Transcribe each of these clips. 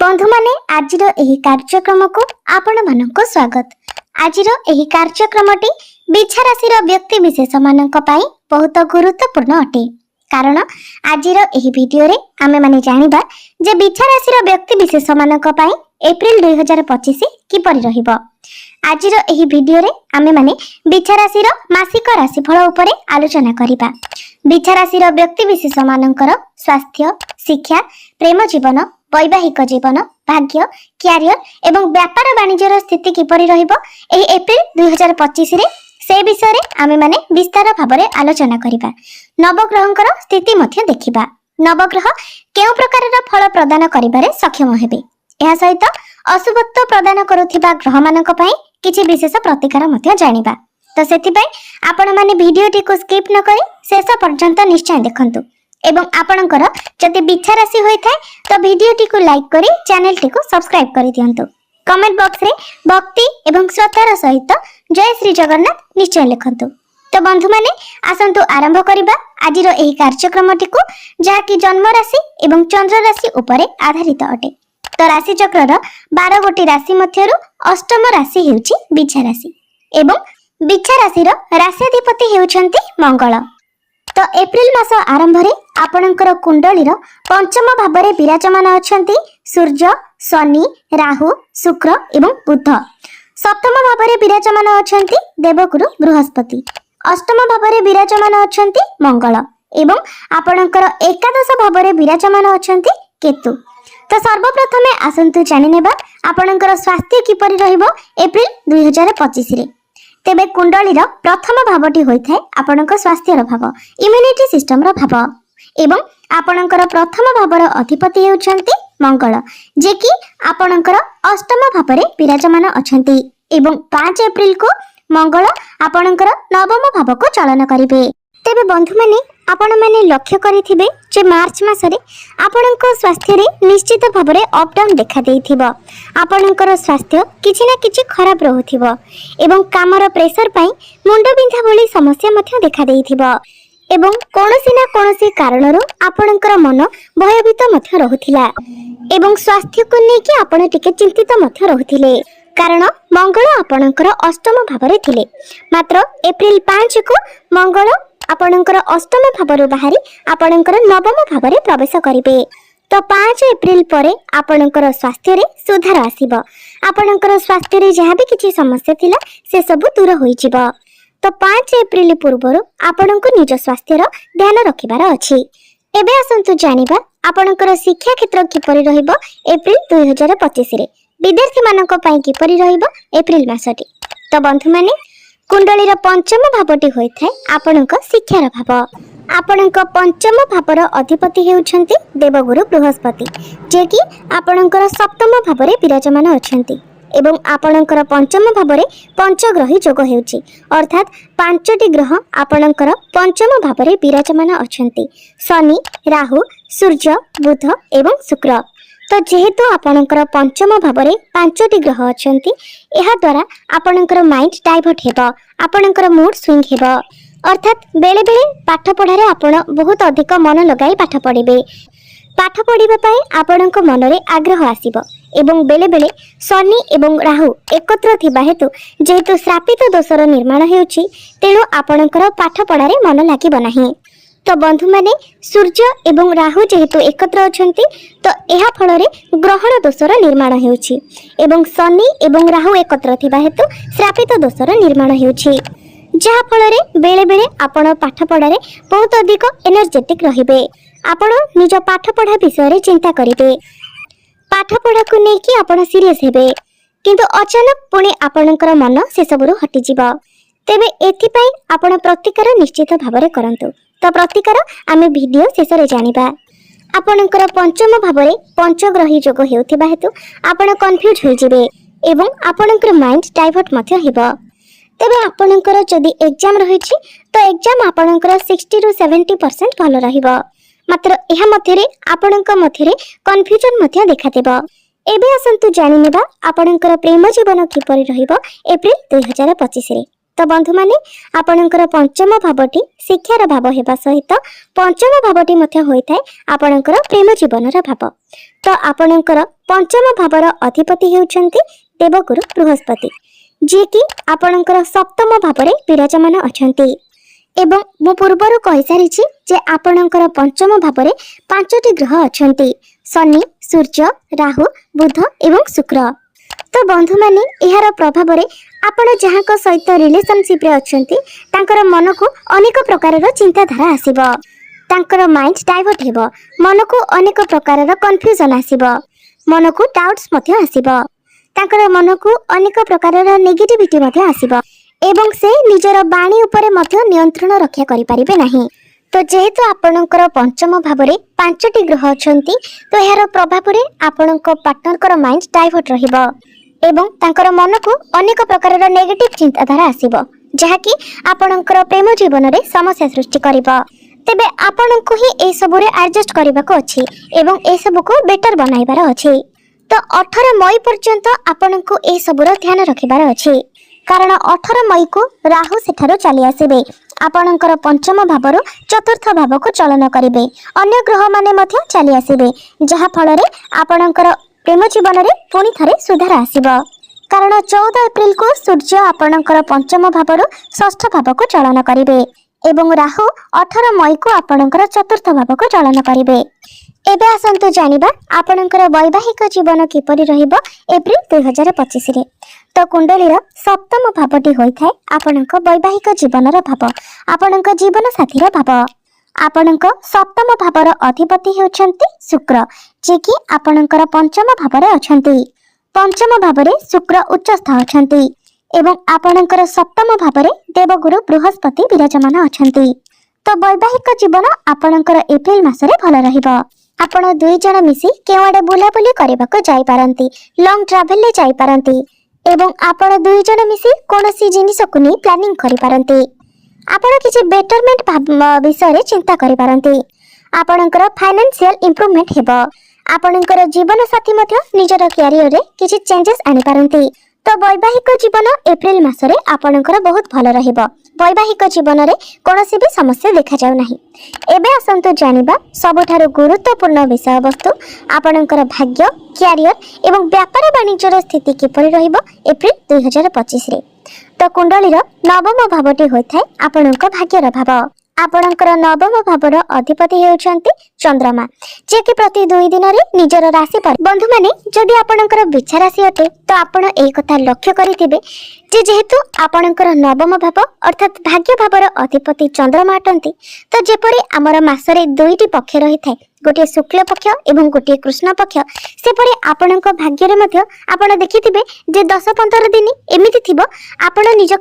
बंधु माने आजिर एही कार्यक्रम को आपण मानको स्वागत। आजिर एही कार्यक्रमटी बिछा राशि व्यक्ति विशेष मानक पई बहुत गुरुत्वपूर्ण अटे। कारण आजिर एही वीडियो रे आमे माने जानिबा जे बिछा राशि व्यक्ति विशेष मानक पई एप्रिल 2025 किपरि रहिबो। आजिर एही वीडियो रे आमे माने बिछा राशि मासिक राशिफल उपरे आलोचना करिबा। बिछा राशि व्यक्ति विशेष मानकर स्वास्थ्य, शिक्षा, प्रेम जीवन, वैवाहिक जीवन, भाग्य, क्यारियर एवं व्यापार वाणिज्यर स्थिति किपरि रहिबो एही एप्रिल 2025 रे से विषय रे आमे माने विस्तार भाबरे आलोचना करिबा। नवग्रहंकर स्थिति मध्य देखिबा। नवग्रह केउ प्रकारर फल प्रदान करिबारे सक्षम हेबे। एहा सहित अशुभत्व प्रदान करुथिबा ग्रह मानक पई किछि विशेष प्रतिकार मध्य जानिबा। तो सेति पई आपण माने वीडियोटी को स्किप न करी शेष पर्यंत निश्चय देखंतु एवं आपणकर जदि बिछा राशि होई थाए तो वीडियोटी को लाइक करी चैनल टी को सब्सक्राइब करि दियंतु। कमेंट बॉक्स रे भक्ति एवं श्रद्धार सहित जय श्री जगन्नाथ निश्चय लिखंतु। तो बंधु माने आसंतु आरंभ करिबा आजिर एही कार्यक्रमटी को जहा कि जन्म राशि एवं चंद्र राशि उपरे आधारित अटे। तो राशि चक्रर 12 गोटी राशि मध्यरु अष्टम राशि हेउची बिछा राशि एवं बिछा राशि राशिधिपति हेउचंती मंगल। तो एप्रिल मास आरंभ रे आपणकर कुंडलीर पंचम भावरे विराजमान अछंती सूर्य, शनि, राहु, शुक्र एवं बुध। सप्तम भावरे विराजमान अछंती देवगुरु बृहस्पति। अष्टम भावरे विराजमान अछंती मंगल एवं आपणकर एकादश भावरे विराजमान अछंती केतु। तो सर्वप्रथमे आसंतु जानि नेबा आपणकर स्वास्थ्य किपरि रहिबो एप्रिल 2025 रे। तेबे कुंडलीर प्रथम भावटी होई थाए आपणक स्वास्थ्यर भाव, इम्यूनिटी सिस्टम रो भाव एवं आपणकर प्रथम भावर अधिपति हेउचंती मंगल जे कि आपणकर अष्टम भावरे विराजमान अछंती एवं 5 एप्रिल को मंगल आपणकर नवम भाव को चलन करिवे। तेबे बंधु माने आपण माने लक्ष्य करिथिबे जे मार्च मासरे आपणक स्वास्थ्य रे निश्चित भावरे अप डाउन देखा देइथिबो। आपणकर स्वास्थ्य किछि ना किछि खराब रहउथिबो एवं कामर प्रेशर पई मुंड बिंधा भली समस्या मध्य देखा देइथिबो एवं कोनोसी ना कोनोसी कारणरो आपणकर मन भयभीत मध्य रहउथिला एवं स्वास्थ्य को नेकी आपण टिके चिंतित मध्य रहउथिले। कारण मंगल आपणकर अष्टम भावरे थिले। मात्र एप्रिल 5 को मंगल आपणकर अष्टम भावरु बाहरी आपणकर नवम भावरे प्रवेश करिवे। तो 5 एप्रिल परे आपणकर स्वास्थ्य रे सुधार आसीबो। आपणकर स्वास्थ्य रे जहा भी किछि समस्या थिला से सब दूर होई जिवो। तो 5 एप्रिल पूर्वरु आपणको निज स्वास्थ्य रो ध्यान रखिबार अछि। एबे आसंतु जानिबा आपणकर शिक्षा क्षेत्र किपरि रहिबो एप्रिल 2025 रे। विद्यार्थी मानक पई किपरि रहिबो एप्रिल मासटी। तो बंधु माने कुंडलीर पंचम भावटी होई थाए आपणक शिक्षार भाव। आपणक पंचम भावर अधिपति हेउछंती देवगुरु बृहस्पति जे कि आपणकर सप्तम भावरे विराजमान अछंती एवं आपणकर पंचम भावरे पंचग्रही योग हेउची अर्थात 5टी ग्रह आपणकर पंचम भावरे विराजमान अछंती शनि, राहु, सूर्य, बुध एवं शुक्र। तो जेहेतु आपणकर पंचम भावरे 5टी ग्रह अछंती एहा द्वारा आपणकर माइंड डाइवर्ट हेबो, आपणकर मूड स्विंग हेबो अर्थात बेले बेले पाठ पढ़ारे आपण बहुत अधिक मन लगाई पाठ पढ़िबे। पाठ पढ़िबा पई आपणक मनरे आग्रह आसीबो एवं बेले बेले शनि एवं राहु एकत्र थिबा हेतु जेहेतु श्रापित दोषर निर्माण हेउची तेणु आपणकर पाठ पढ़ारे मन लागिबो नाही। तो बंधु माने सूर्य एवं राहु जेहेतु एकत्र अछंती तो एहा फଳରେ ग्रहण दोषर निर्माण हेउची एवं शनि एवं राहु एकत्र थिबा हेतु श्रापित दोषर निर्माण हेउची जहा फଳରେ बेले बेले आपण पाठ पढ़ारे बहुत अधिक एनर्जेटिक रहिबे। आपण निज पाठ पढ़ा विषय रे चिंता करिवे। पाठ पढ़ा को नै कि आपण सीरियस हेबे किंतु अचानक पुणी आपणकर मन से सबरु हटि जिवो। तेबे एथि पई आपण प्रतिकार निश्चित भाबरे करंतु। तो प्रतिकार आमे वीडियो शेष रे जानिबा। आपणकर पंचम भावरे पंचग्रही योग हेउथिबा हेतु आपण कंफ्यूज होई जिवे एवं आपणकर माइंड डाइवर्ट मध्य हेबो। तेबे आपणकर जदि एग्जाम रहिछि तो एग्जाम आपणकर 60 रु 70% भलो रहिबो। मात्र एहा मध्यरे आपणक मध्यरे कंफ्यूजन मध्य देखा देबो। एबे आसंतु जानि नेबा आपणकर प्रेम जीवन किपरि रहिबो एप्रिल 2025 रे। तो बंधु माने आपणकर पंचम भावटी शिक्षार भाव हेबा सहित पंचम भावटी मध्य होइथाय आपणकर प्रेम जीवनर भाव। तो आपणकर पंचम भावर अधिपति हेउचंती देवगुरु बृहस्पति, जे कि आपणकर सप्तम भावरे विराजमान अछंती। एवं मु पूर्वर कहि सारिछि जे आपणकर पंचम भावरे पांचटी ग्रह अछंती, शनि, सूर्य, राहु, बुध एवं शुक्र। तो बंधु माने एहार प्रभाव रे आपण जहाँक सहित रिलेशनशिप रे अछंती तांकर मन को अनेक प्रकारर चिंताधारा आसीबो, तांकर माइंड डाइवर्ट हेबो, मन को अनेक प्रकारर कन्फ्यूजन आसीबो, मन को डाउट्स मध्य आसीबो, तांकर मन को अनेक प्रकारर नेगेटिविटी मध्य आसीबो एवं से निजर बाणी उपरे मध्य नियंत्रण रक्षा करि परिबे नाही। तो जेहेतु आपणकर पंचम भावरे पांचटी ग्रह अछंती तो एहार प्रभाव रे आपणक पार्टनर माइंड डाइवर्ट रहिबो एवं तांकर मन को अनेक प्रकारर नेगेटिव चिंताधारा आसीबो, जहाँकि आपणकर प्रेम जीवन रे समस्या सृष्टि करिबो। तेबे आपणको ही ए सब रे एडजस्ट करबाको अछि एवं ए सब को बेटर बनाइबार अछि। तो 18 मई पर्यंत आपणको ए सब रो ध्यान रखिबार अछि, कारण 18 मई को राहु सेठारो चली आसीबे, आपणकर पंचम भावरु चतुर्थ भाव को चलन करिबे, अन्य ग्रह माने मध्य चली आसीबे, जहा फल रे आपणकर प्रेम जीवन रे पुणी थरे सुधार आसीबो। कारण 14 एप्रिल को सूर्य आपणकर पंचम भावरु षष्ठ भाव को चलन करिबे एवं राहु 18 मई को आपणकर चतुर्थ भाव को चलन करिबे। एबे आसंतु जानिबा आपणकर वैवाहिक जीवन किपरि रहिबो एप्रिल 2025 रे। तो कुंडलीर सप्तम भावटी होइथाय आपणक वैवाहिक जीवनर भाव, आपणक जीवन साथीर भाव। आपणक सप्तम भावर अधिपति हेउछंती शुक्र, जे कि आपणकर पंचम भावरे अछंती। पंचम भावरे शुक्र उच्चस्थ अछंती एवं आपणकर सप्तम भावरे देवगुरु बृहस्पति विराजमान अछंती। तो वैवाहिक जीवन आपणकर एप्रिल मासरे भल रहिबो। आपण दुई जण मिसी केवाडे बुलाबुली करबाको जाई पारंती, लॉन्ग ट्रैवल ले जाई पारंती एवं आपण दुई जण मिसी कोनोसी जिनिस को नै प्लानिंग करि पारंती। आपण किछि बेटरमेंट विषय रे चिंता करि पारंती। आपणकर फाइनेंशियल इंप्रूवमेंट हेबो। आपणकर जीवन साथी मध्य निजर करियर रे किछि चेंजेस आनि पारंती। तो वैवाहिक जीवन एप्रिल मासरे आपणकर बहुत भल रहिबो। वैवाहिक जीवन रे कोनोसी भी समस्या देखा जाउ नाही। एबे आसंतु जानिबा सबठारु गुरुत्वपूर्ण विषय वस्तु आपणकर भाग्य, करियर एवं व्यापार वाणिज्यर स्थिति किपरि रहिबो एप्रिल 2025 रे। तो कुंडलीर नवम भावटी होइथाय आपणक भाग्यर भाव। आपणकर नवम भावर अधिपति हेउछंती चंद्रमा, जे कि प्रति 2 दिन रे निजर राशि पर। बंधु माने जदि आपणकर बिच्छा राशि अटे तो आपण एई कथा लक्ष्य करिथिबे जे जेहेतु आपणकर नवम भाव अर्थात भाग्य भावर अधिपति चंद्रमा अटंती, तो जेपरि हमर मासरे 2टी पक्ष रहिथाय, गोटे शुक्ल पक्ष एवं गोटे कृष्ण पक्ष, सेपरि आपणक भाग्य मध्य आपण देखिथिबे जे 10-15 दिन एमिति थिबो आपण निज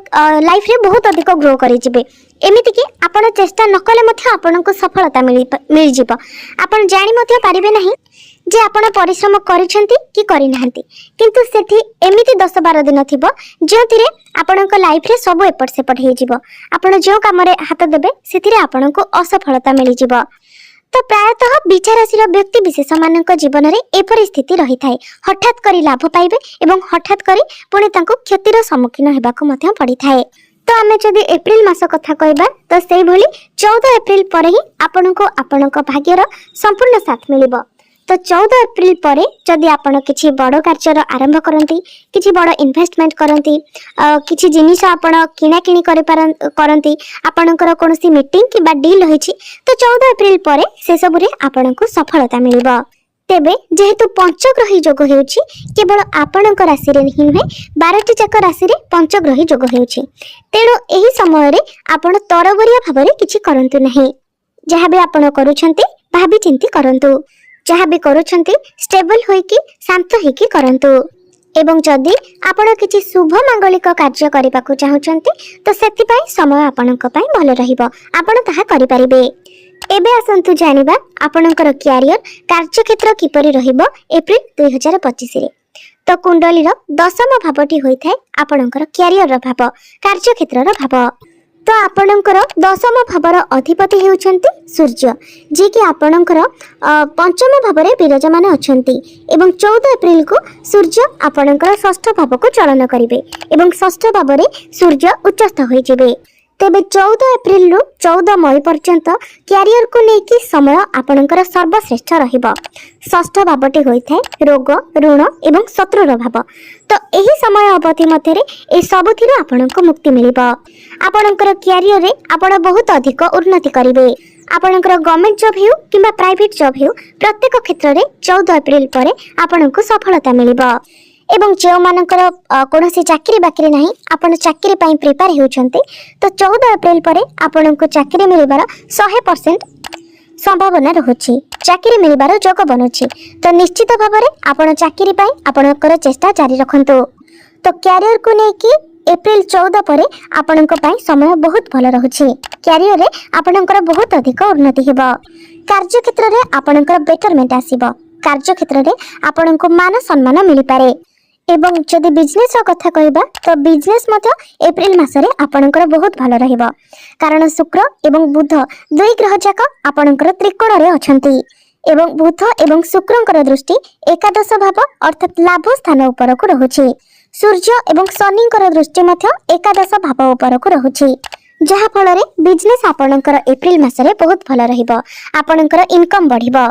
लाइफ रे बहुत अधिक ग्रो करि जिबे। एमिति कि आपण चेष्टा न कले मध्य आपणको सफलता मिल जिवो। आपण जानि मध्य पारिबे नाही जे आपण परिश्रम करिसेंती कि करि नाहंती, किंतु सेठी एमिति 10-12 दिन थिबो जेतिरे आपणको लाइफ रे सब एपट सेपट हे जिवो। आपण जो काम रे हाथ देबे सेथिरे आपणको असफलता मिल जिवो। तो प्रायतः बिच्छा राशि व्यक्ति विशेष मानक जीवन में एपरी स्थिति रही थाए, हठात करी लाभ पाइबे एवं हठात करी पुणी तांको क्षतिर सम्मुखीन हेबाको मध्य पड़ी थाए। तो आमे जदि एप्रिल मास कथा कहबा तो सेही भली 14 एप्रिल पर ही आपनको आपणक भाग्यर संपूर्ण साथ मिलिबो। तो 14 एप्रिल पर जदि आपण किछि बड़ कार्यर आरंभ करंती, किछि बड़ इन्वेस्टमेंट करंती, किछि जिनिस आपण किना किणी करंती, आपणकर कोनोसी मीटिंग किबा डील होइछि, तो 14 एप्रिल पर से सब रे आपणको सफलता मिलिबो। तेबे जेहेतु पंचग्रही योग हेउछि केवल आपणक राशि रे नहीं नुहे 12टी जाक राशि रे पंचग्रही योग हेउछि, तेणु एही समय रे आपण तरबरिया भाबरे किछि करंतु नहीं। जहा भी आपण करूछंती भाबी चिंती करंतु, जहा भी करूछंती स्टेबल होई कि शांत होई कि करंतु। एवं जदि आपण किछि शुभ मांगलिक कार्य करिबाकू चाहुछंती तो सेति पई समय आपणक पई भल रहिबो, आपण ताहा करि परिबे। एबे आसंतु जानिबा आपणकर करियर कार्य क्षेत्र किपरि रहिबो एप्रिल 2025 रे। तो कुंडलीर 10म भावटी होइथाय आपणकर करियर भाव, कार्य क्षेत्रर भाव। तो आपणकर दशम भावर अधिपति हेउछन्ति सूर्य, जे कि आपणकर पंचम भाव में विराजमान अछन्ति एवं 14 एप्रिल को सूर्य आपणकर षष्ठ भाव को चलन करिवे एवं षष्ठ भाव में सूर्य उच्चस्थ होई जिवे। तेबे 14 एप्रिल रु 14 मई पर्यंत क्यारियर को लेकिन समय आपणकर सर्वश्रेष्ठ रहिबो। षष्ठ भावटी होइथाय रोग ऋण एवं शत्रुर भाव। तो एही समय अवधि मध्य ए सबुथिर आपणको मुक्ति मिलिबो। आपणकर क्यारियर रे आपण बहुत अधिक उन्नति करिवे। आपणकर गवर्नमेंट जॉब हेउ किंबा प्राइवेट जॉब हेउ प्रत्येक क्षेत्र रे 14 एप्रिल परे आपणको सफलता मिलिबो। एवं जो मानकर कोनोसी चाकरी बाकरी नहीं आपण चाकरी पई प्रिपेयर हेउछन्ते तो 14 एप्रिल परे आपणको चाकरी मिलिबार 100% संभावना रहुछि। चाकरी मिलिबार योग बनुछि। तो निश्चित भाव में आपण चाकरी पई आपणकर चेष्टा जारी रखंतु। तो कैरियर को लेकी एप्रिल 14 परे आपणको पई समय बहुत भल रहुछि। कैरियर रे आपणकर बहुत अधिक उन्नति हेबो। कार्य क्षेत्र रे आपणकर बेटरमेंट आसीबो। कार्य क्षेत्र रे आपणको मान सम्मान मिलि पारे। एवं जदि बिजनेस कथा कहबा तो बिजनेस मध्य एप्रिल मासरे आपणकर बहुत भल रहिबो। कारण शुक्र एवं बुध दुई ग्रह जाक आपणकर त्रिकोण रे अछंती एवं बुध एवं शुक्रंकर दृष्टि एकादश भाव अर्थात लाभ स्थान ऊपर को रहुछि। सूर्य एवं शनिंकर दृष्टि मध्य एकादश भाव ऊपर को रहुछि, जहा फल रे बिजनेस आपणकर एप्रिल मासरे बहुत भल रहिबो। आपणकर इनकम बढ़िबो।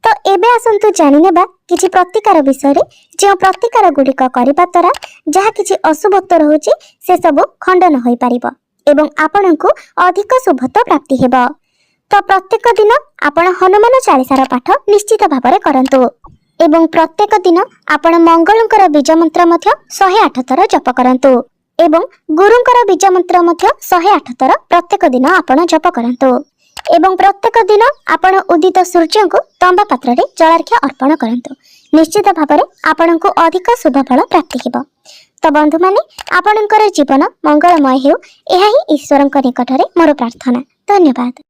तो एबे आसंतु जानि नेबा किछि प्रतिकार विषय रे। जे प्रतिकार गुडिक करिबा द्वारा जहा किछि अशुभत्व रहुछि से सब खंडन होई पारिबो एवं आपणको अधिक शुभत्व प्राप्ति हेबो। तो प्रत्येक दिन आपण हनुमान चालीसार पाठ निश्चित भाव में करंतु एवं प्रत्येक दिन आपण मंगलंकर बीज मंत्र मध्य 108 थर जप करंतु एवं गुरुंकर बीज मंत्र मध्य 108 थर प्रत्येक दिन आपण जप करंतु एवं प्रत्येक दिन आपण उदित सूर्य को तंबा पात्र रे जलार्घ्य अर्पण करंतु। निश्चित भाव में आपणको अधिक शुभ फल प्राप्ति हेबो। तो बंधु माने आपणकर जीवन मंगलमय हेउ, एहा ही ईश्वरक निकट रे मोर प्रार्थना। धन्यवाद।